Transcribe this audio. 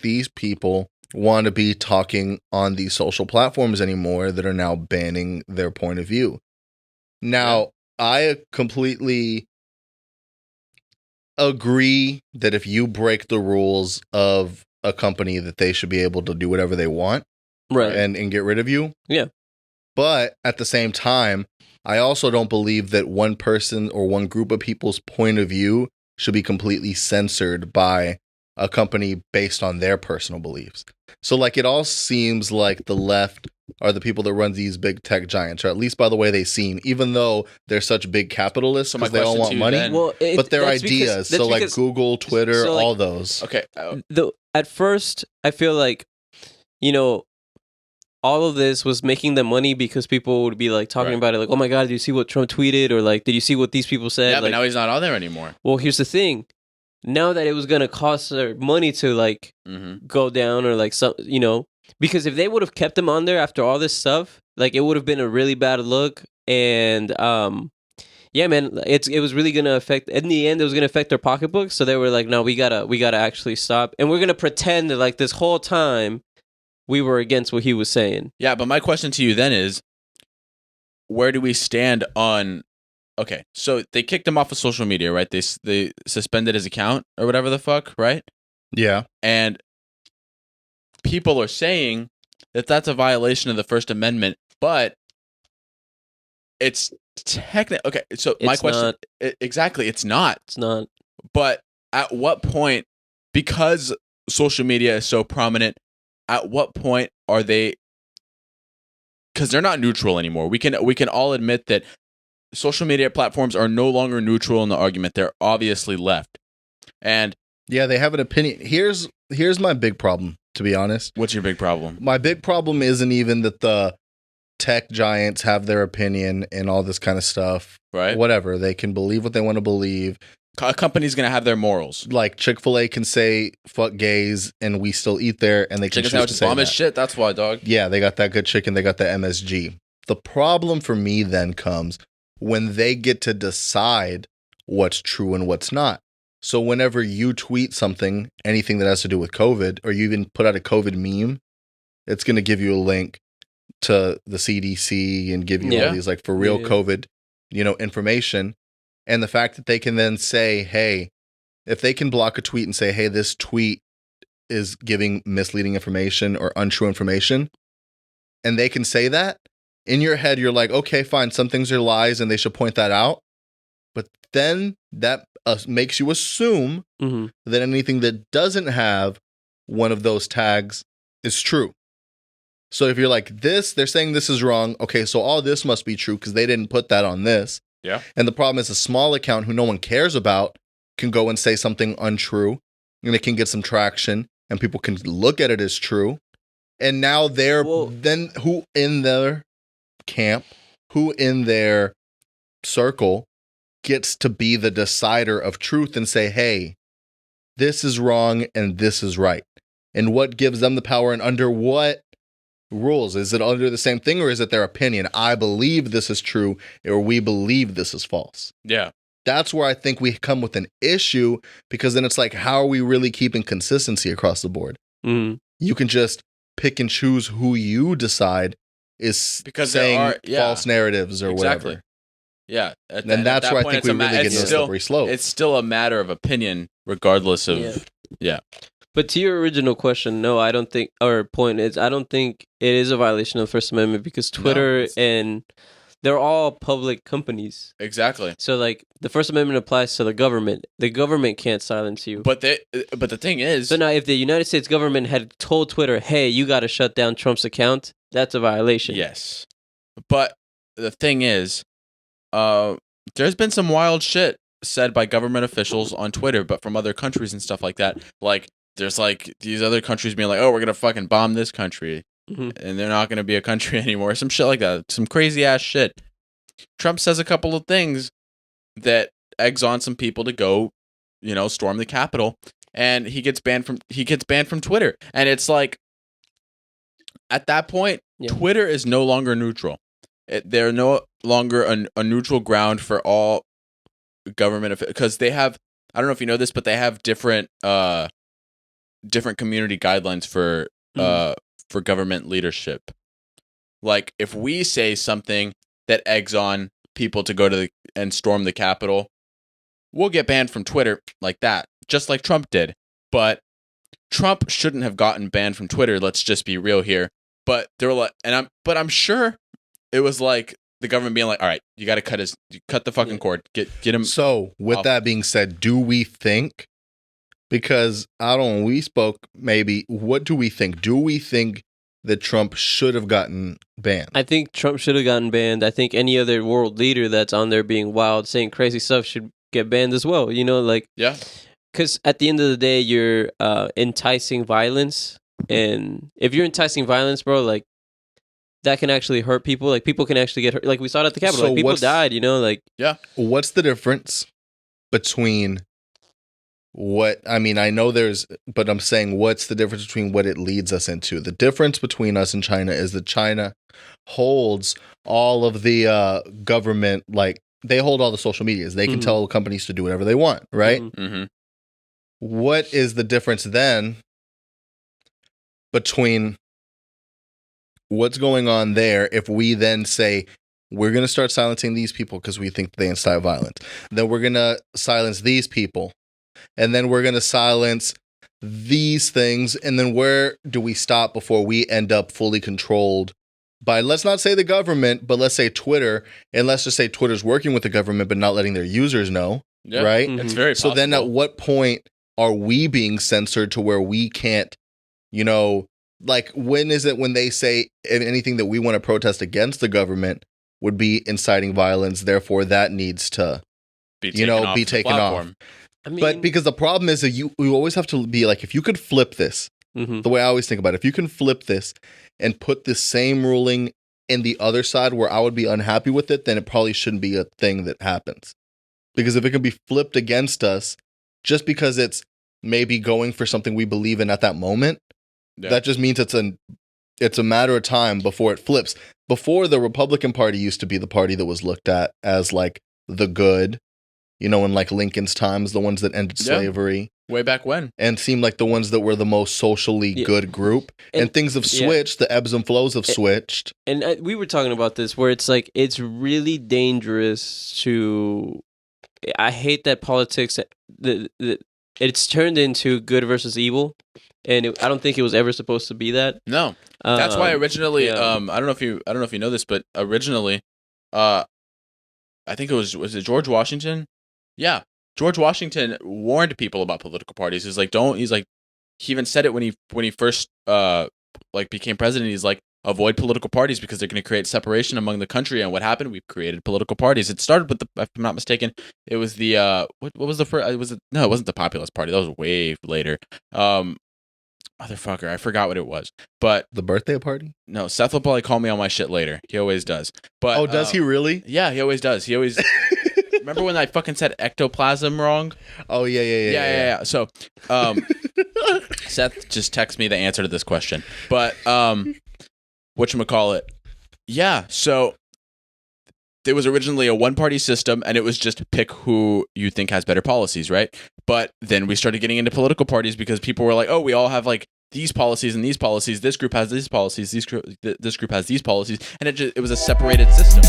these people want to be talking on these social platforms anymore that are now banning their point of view. Now, I completely agree that if you break the rules of a company, that they should be able to do whatever they want, Right. and get rid of you. Yeah. But at the same time, I also don't believe that one person or one group of people's point of view should be completely censored by a company based on their personal beliefs. So, like, it all seems like the left are the people that run these big tech giants, or at least by the way they seem, even though they're such big capitalists So my because they all question want to you money. then- Well, But their that's because- ideas, that's so like because- Google, Twitter, so, like, all those. Okay. at first, I feel like, all of this was making them money because people would be like talking Right. about it, like, oh my God, did you see what Trump tweeted? Or like, did you see what these people said? Yeah, like, but now he's not on there anymore. well, here's the thing. Now that it was going to cost their money to like Mm-hmm. go down or like some, because if they would have kept them on there after all this stuff, like it would have been a really bad look. And yeah, man, it was really gonna affect. In the end, it was gonna affect their pocketbooks. So they were like, no, we gotta actually stop, and we're gonna pretend that like this whole time we were against what he was saying. Yeah, but my question to you then is, where do we stand on? Okay, so they kicked him off of social media, right? They suspended his account or whatever the fuck, right? Yeah. And people are saying that that's a violation of the First Amendment, but it's technically okay. So my It's question, exactly, it's not. It's not. But at what point, because social media is so prominent, at what point are they? Because they're not neutral anymore. We can all admit that social media platforms are no longer neutral in the argument. They're obviously left. And Yeah, they have an opinion. Here's my big problem, to be honest. what's your big problem? My big problem isn't even that the tech giants have their opinion and all this kind of stuff. Right? Whatever. They can believe what they want to believe. A company's gonna have their morals. Like Chick-fil-A can say fuck gays and we still eat there, and they can Chicken choose to sandwich say bomb as that. shit. That's why, dog. Yeah, they got that good chicken. They got the MSG. The problem for me then comes when they get to decide what's true and what's not. So whenever you tweet something, anything that has to do with COVID, or you even put out a COVID meme, it's going to give you a link to the CDC and give you Yeah. all these like for real Yeah. COVID, information. And the fact that they can then say, hey, if they can block a tweet and say, hey, this tweet is giving misleading information or untrue information, and they can say that, in your head, you're like, okay, fine, some things are lies and they should point that out. But then that makes you assume Mm-hmm. that anything that doesn't have one of those tags is true. So if you're like this, they're saying this is wrong. Okay, so all this must be true because they didn't put that on this. Yeah. And the problem is a small account who no one cares about can go and say something untrue, and it can get some traction and people can look at it as true. And now then who in their camp, who in their circle gets to be the decider of truth and say, hey, this is wrong and this is right. And what gives them the power and under what rules? Is it under the same thing or is it their opinion? I believe this is true or we believe this is false. Yeah. That's where I think we come with an issue because then it's like, how are we really keeping consistency across the board? Mm-hmm. You can just pick and choose who you decide is Because saying false narratives or Exactly. whatever. Yeah. And that's where I think we really get into the slippery slope. It's still a matter of opinion, regardless of. Yeah. Yeah. But to your original question, no, I don't think, or point is, I don't think it is a violation of the First Amendment because Twitter and they're all public companies. Exactly. So like the First Amendment applies to the government. The government can't silence you. But the thing is, So now if the United States government had told Twitter, hey, you got to shut down Trump's account, that's a violation. yes. But the thing is, there's been some wild shit said by government officials on Twitter, but from other countries and stuff like that. Like, there's like these other countries being like, oh, we're going to fucking bomb this country. Mhm. And they're not going to be a country anymore. Some shit like that. Some crazy ass shit. Trump says a couple of things that eggs on some people to go, storm the Capitol. And he gets banned from Twitter. And it's like, at that point, Yeah. Twitter is no longer neutral. They're no longer a neutral ground for all government because they have, I don't know if you know this, but they have different different community guidelines for government leadership. Like if we say something that eggs on people to go to and storm the Capitol, we'll get banned from Twitter like that, just like Trump did. But Trump shouldn't have gotten banned from Twitter. Let's just be real here. But they were like, I'm sure it was like the government being like, all right, you got to cut the fucking cord, get him. So with off. that being said, do we think? Because I don't know, we spoke maybe. What do we think? Do we think that Trump should have gotten banned? I think Trump should have gotten banned. I think any other world leader that's on there being wild, saying crazy stuff should get banned as well. You know, like, yeah. Because at the end of the day, you're enticing violence. And if you're enticing violence, bro, like, that can actually hurt people. Like, people can actually get hurt. Like, we saw it at the Capitol. So like, people died, you know? Like, yeah. What's the difference between what, I mean, I know but I'm saying what's the difference between what it leads us into? The difference between us and China is that China holds all of the government, like, they hold all the social medias. They can tell companies to do whatever they want, right? Mm-hmm. What is the difference then between what's going on there if we then say we're going to start silencing these people because we think they incite violence, then we're going to silence these people, and then we're going to silence these things, and then where do we stop before we end up fully controlled by, let's not say the government, but let's say Twitter, and let's just say Twitter's working with the government but not letting their users know, right? It's very possible. So then at what point are we being censored to where we can't, you know, like, when is it when they say anything that we want to protest against the government would be inciting violence, therefore that needs to be taken off. I mean, But because the problem is that you always have to be like, if you could flip this, the way I always think about it, if you can flip this and put the same ruling in the other side where I would be unhappy with it, then it probably shouldn't be a thing that happens. Because if it can be flipped against us, just because it's maybe going for something we believe in at that moment, that just means it's a matter of time before it flips. Before, the Republican Party used to be the party that was looked at as like the good, you know, in like Lincoln's times, the ones that ended slavery. Way back when. And seemed like the ones that were the most socially good group. And things have switched. The ebbs and flows have switched. And we were talking about this where it's like, it's really dangerous to... I hate that politics... It's turned into good versus evil, and I don't think it was ever supposed to be that. No, that's why originally. I don't know if you know this, but originally, I think it was it George Washington? Yeah, George Washington warned people about political parties. He's like, don't. He's like, he even said it when he first became president. He's like, avoid political parties because they're going to create separation among the country. And what happened? We've created political parties. It started with if I'm not mistaken, it was the what was the first? No, it wasn't the Populist Party. That was way later. Motherfucker, I forgot what it was. But the birthday party? No, Seth will probably call me on my shit later. He always does. But does he really? Yeah, he always does. He always. Remember when I fucking said ectoplasm wrong? Oh yeah. So, Seth just texted me the answer to this question. But whatchamacallit? Yeah, so there was originally a one-party system, and it was just pick who you think has better policies, right? But then we started getting into political parties because people were like, oh, we all have like these policies and these policies. This group has these policies. This group has these policies, and it was a separated system.